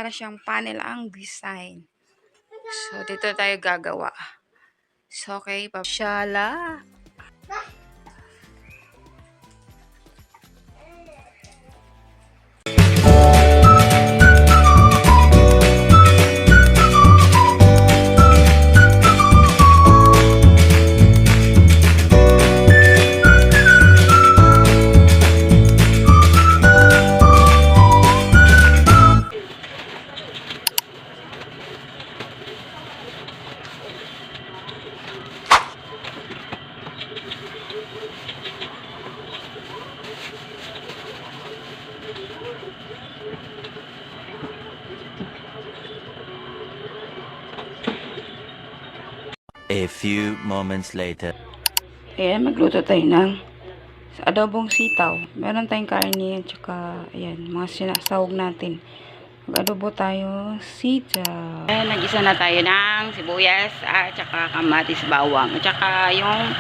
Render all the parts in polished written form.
para siyang panel ang design. So, dito tayo gagawa. So, okay, papashala. A few moments later. Ayan, magluto tayo ng sa adobong sitaw. Meron tayong karne, tsaka, ayan, mga sinasawag natin. Mag-adobo tayo sitaw. Ayan, nag-isa na tayo ng sibuyas, at tsaka kamatis bawang, at tsaka yung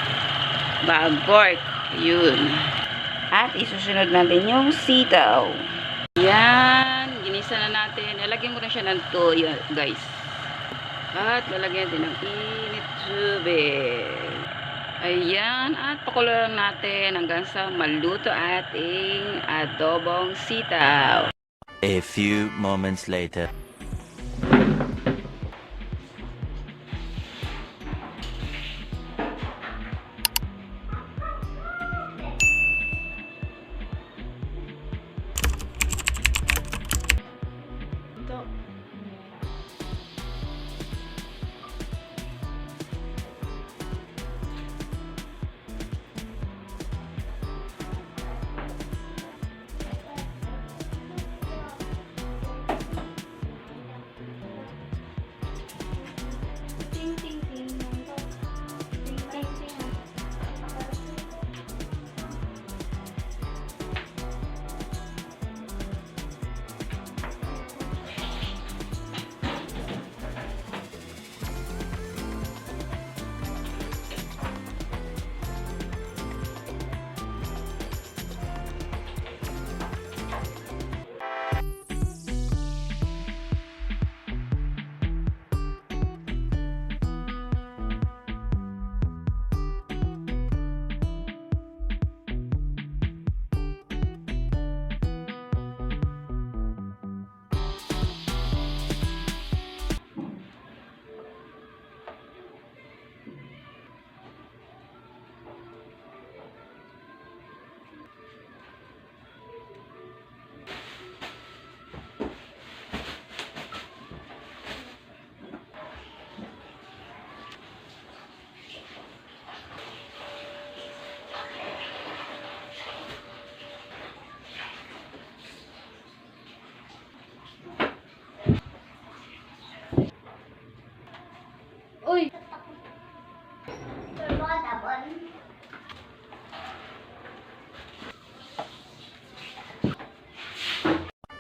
bag pork. Yun. At isusunod natin yung sitaw. Ayan, ginisa na natin. Nalagyan mo na siya ng toyo, guys. At lalagyan din ng init tubig. Ayan, at pakulo lang natin hanggang sa maluto ating adobong sitaw. A few moments later. Uy!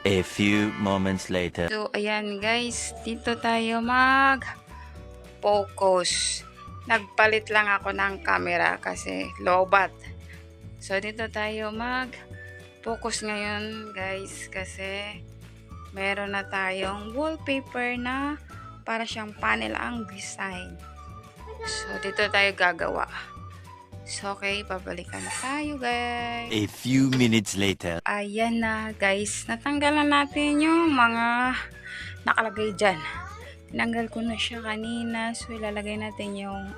A few moments later. So, ayan guys, dito tayo mag-focus. Nagpalit lang ako ng camera kasi low-bat. So, dito tayo mag-focus ngayon guys kasi meron na tayong wallpaper na para siyang panel ang design. So, dito tayo gagawa. So, okay, babalikan tayo guys. A few minutes later. Ayan na guys, natanggalan natin yung mga nakalagay dyan. Tinanggal ko na siya kanina. So, ilalagay natin yung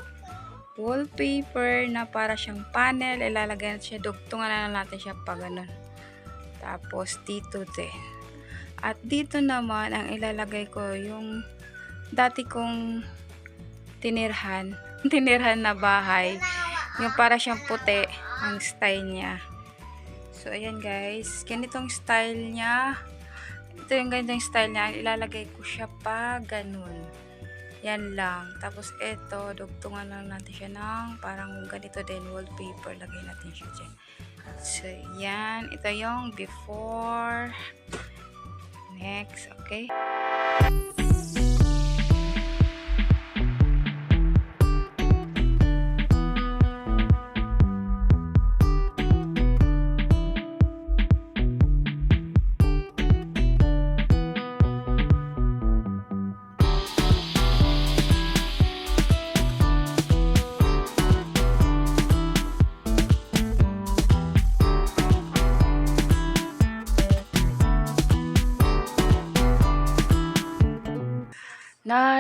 wallpaper na para siyang panel. Ilalagay natin siya, dugtungan na natin siya pa ganun. Tapos, dito din. At dito naman, ang ilalagay ko yung dati kong tinirhan na bahay. Yung para siyang puti ang style niya. So, ayan guys. Ganitong style niya. Ito yung ganitong style niya. Ilalagay ko siya pa ganun. Yan lang. Tapos, ito, dugtungan lang natin siya ng parang ganito din, wallpaper. Lagay natin siya dyan. So, yan. Ito yung before. Next. Okay.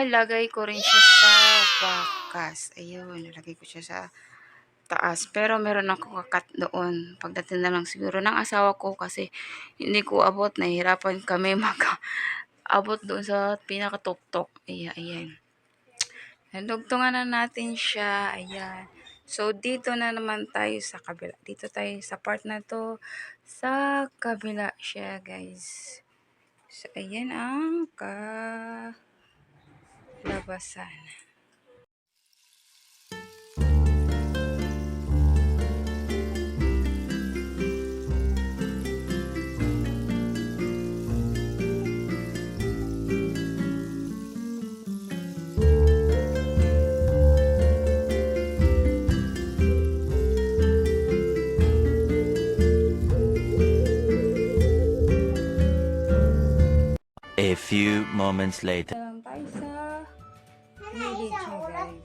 ilalagay ko rin siya sa wakas. Ayun, nalagay ko siya sa taas. Pero meron ako kakat doon. Pagdating na lang siguro ng asawa ko kasi hindi ko abot. Nahihirapan kami abot doon sa pinakatuktok. Ayan. Nadugtungan na natin siya. Ayan. So, dito na naman tayo sa kabila. Dito tayo sa part na to. Sa kabila siya, guys. So, ayan ang labasan. A few moments later. Lang tayo sa village niya, guys.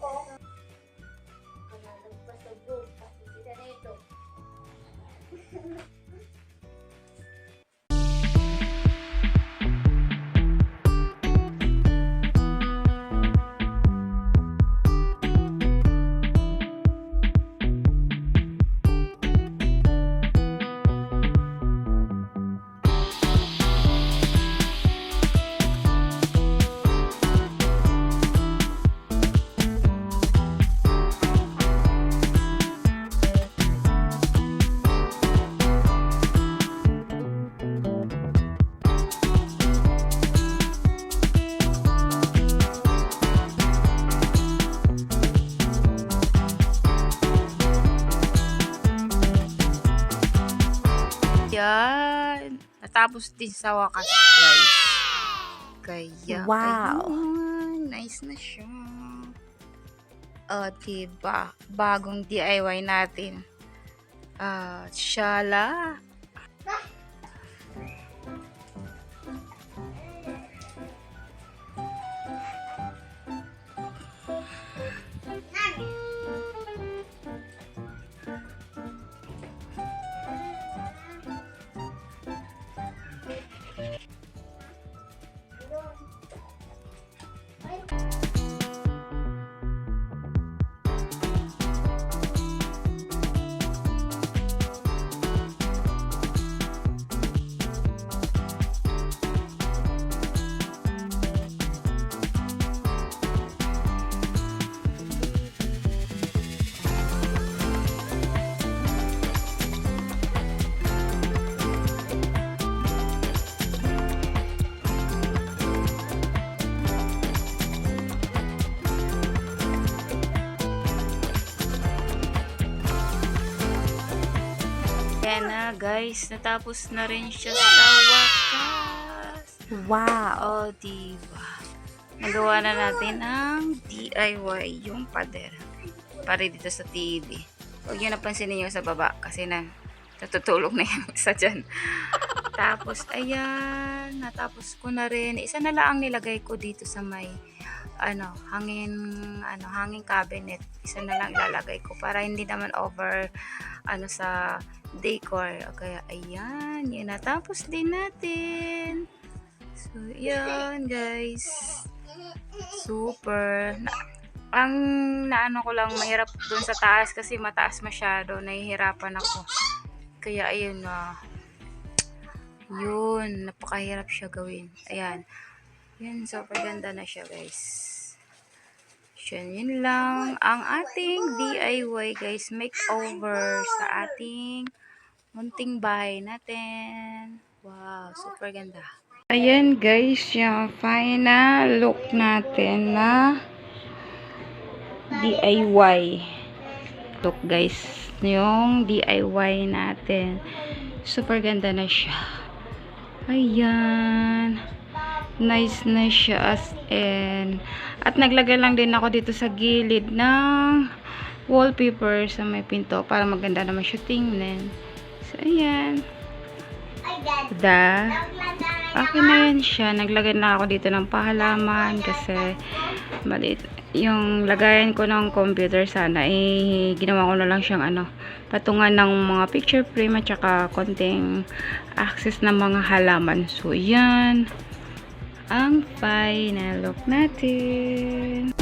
Yan. Natapos din sa wakas, guys. Kaya, Wow. ayun, nice na siya. Diba? Bagong DIY natin. Shala. Yan na, guys. Natapos na rin siya sa wakas. Wow. Diba? Nagawa na natin ang DIY, yung pader. Para dito sa TV. Huwag nyo napansin niyo sa baba kasi natutulog na yung isa dyan. Tapos, ayan. Natapos ko na rin. Isa na lang ang nilagay ko dito sa may hanging cabinet. Isa na lang ilalagay ko para hindi naman over sa decor. Kaya ayan, yun natapos din natin. So yan, guys, super. Ang naano ko lang, mahirap dun sa taas kasi mataas masyado, nahihirapan ako. Kaya ayun yun, napakahirap siya gawin. Ayan, yan, super ganda na siya, guys. Yun lang ang ating DIY, guys, makeover sa ating munting bahay natin. Wow, super ganda. Ayan, guys, yung final look natin na DIY look, guys. Yung DIY natin, super ganda na siya. Ayan, nice na siya as in. At naglagay lang din ako dito sa gilid ng wallpaper sa may pinto para maganda naman siya tingnan. So ayan, okay na yan siya. Naglagay na ako dito ng pahalaman kasi maliit yung lagayan ko ng computer. Sana ginawa ko na lang siyang patungan ng mga picture frame at saka konting access ng mga halaman. So yan, ang final look natin.